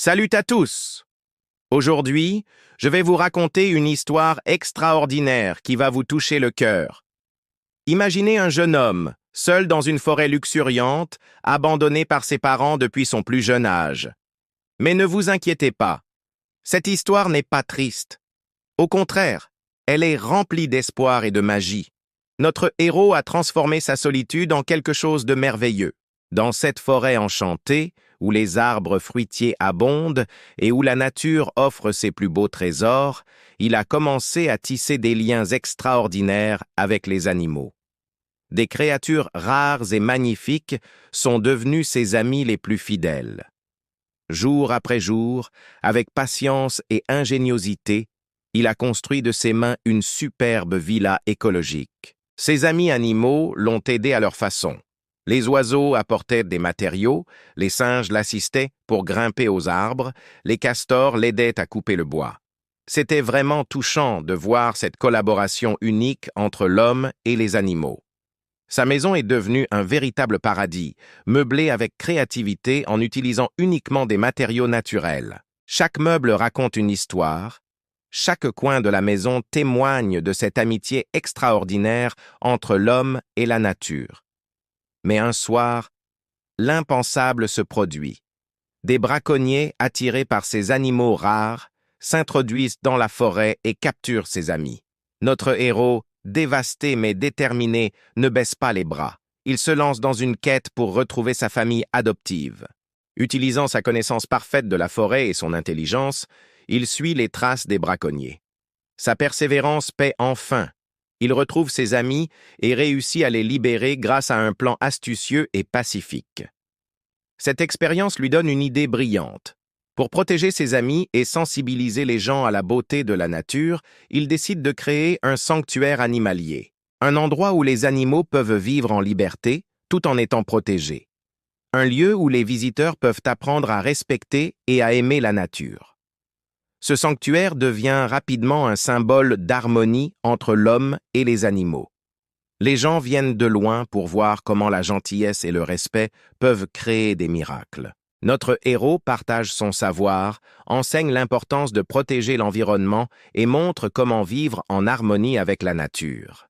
Salut à tous! Aujourd'hui, je vais vous raconter une histoire extraordinaire qui va vous toucher le cœur. Imaginez un jeune homme, seul dans une forêt luxuriante, abandonné par ses parents depuis son plus jeune âge. Mais ne vous inquiétez pas, cette histoire n'est pas triste. Au contraire, elle est remplie d'espoir et de magie. Notre héros a transformé sa solitude en quelque chose de merveilleux. Dans cette forêt enchantée, où les arbres fruitiers abondent et où la nature offre ses plus beaux trésors, il a commencé à tisser des liens extraordinaires avec les animaux. Des créatures rares et magnifiques sont devenues ses amis les plus fidèles. Jour après jour, avec patience et ingéniosité, il a construit de ses mains une superbe villa écologique. Ses amis animaux l'ont aidé à leur façon. Les oiseaux apportaient des matériaux, les singes l'assistaient pour grimper aux arbres, les castors l'aidaient à couper le bois. C'était vraiment touchant de voir cette collaboration unique entre l'homme et les animaux. Sa maison est devenue un véritable paradis, meublé avec créativité en utilisant uniquement des matériaux naturels. Chaque meuble raconte une histoire, chaque coin de la maison témoigne de cette amitié extraordinaire entre l'homme et la nature. Mais un soir, l'impensable se produit. Des braconniers, attirés par ces animaux rares, s'introduisent dans la forêt et capturent ses amis. Notre héros, dévasté mais déterminé, ne baisse pas les bras. Il se lance dans une quête pour retrouver sa famille adoptive. Utilisant sa connaissance parfaite de la forêt et son intelligence, il suit les traces des braconniers. Sa persévérance paie enfin. Il retrouve ses amis et réussit à les libérer grâce à un plan astucieux et pacifique. Cette expérience lui donne une idée brillante. Pour protéger ses amis et sensibiliser les gens à la beauté de la nature, il décide de créer un sanctuaire animalier, un endroit où les animaux peuvent vivre en liberté tout en étant protégés. Un lieu où les visiteurs peuvent apprendre à respecter et à aimer la nature. Ce sanctuaire devient rapidement un symbole d'harmonie entre l'homme et les animaux. Les gens viennent de loin pour voir comment la gentillesse et le respect peuvent créer des miracles. Notre héros partage son savoir, enseigne l'importance de protéger l'environnement et montre comment vivre en harmonie avec la nature.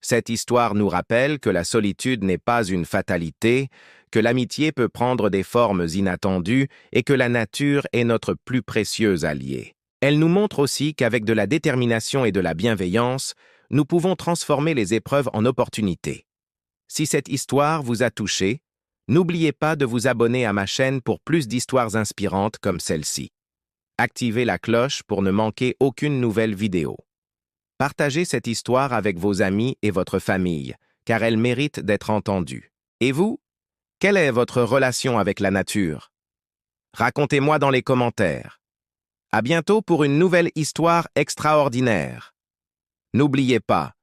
Cette histoire nous rappelle que la solitude n'est pas une fatalité, que l'amitié peut prendre des formes inattendues et que la nature est notre plus précieux allié. Elle nous montre aussi qu'avec de la détermination et de la bienveillance, nous pouvons transformer les épreuves en opportunités. Si cette histoire vous a touché, n'oubliez pas de vous abonner à ma chaîne pour plus d'histoires inspirantes comme celle-ci. Activez la cloche pour ne manquer aucune nouvelle vidéo. Partagez cette histoire avec vos amis et votre famille, car elle mérite d'être entendue. Et vous? Quelle est votre relation avec la nature? Racontez-moi dans les commentaires. À bientôt pour une nouvelle histoire extraordinaire. N'oubliez pas,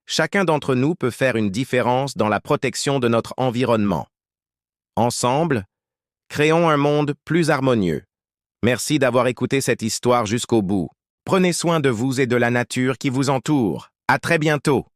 chacun d'entre nous peut faire une différence dans la protection de notre environnement. Ensemble, créons un monde plus harmonieux. Merci d'avoir écouté cette histoire jusqu'au bout. Prenez soin de vous et de la nature qui vous entoure. À très bientôt.